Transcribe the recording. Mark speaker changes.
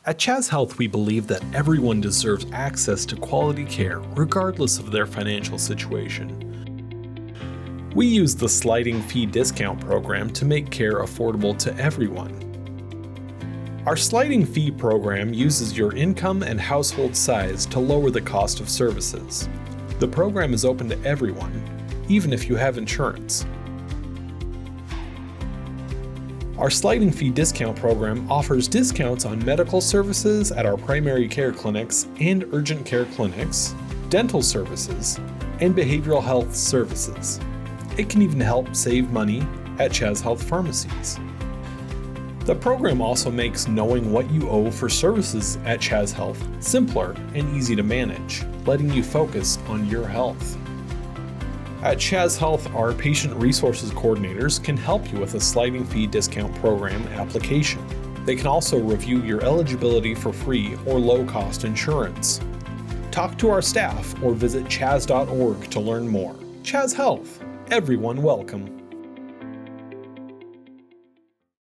Speaker 1: At CHAS Health, we believe that everyone deserves access to quality care regardless of their financial situation. We use the sliding fee discount program to make care affordable to everyone. Our sliding fee program uses your income and household size to lower the cost of services. The program is open to everyone, even if you have insurance. Our sliding fee discount program offers discounts on medical services at our primary care clinics and urgent care clinics, dental services, and behavioral health services. It can even help save money at CHAS Health pharmacies. The program also makes knowing what you owe for services at CHAS Health simpler and easy to manage, letting you focus on your health. At CHAS Health, our patient resources coordinators can help you with a sliding fee discount program application. They can also review your eligibility for free or low-cost insurance. Talk to our staff or visit chas.org to learn more. CHAS Health, everyone welcome.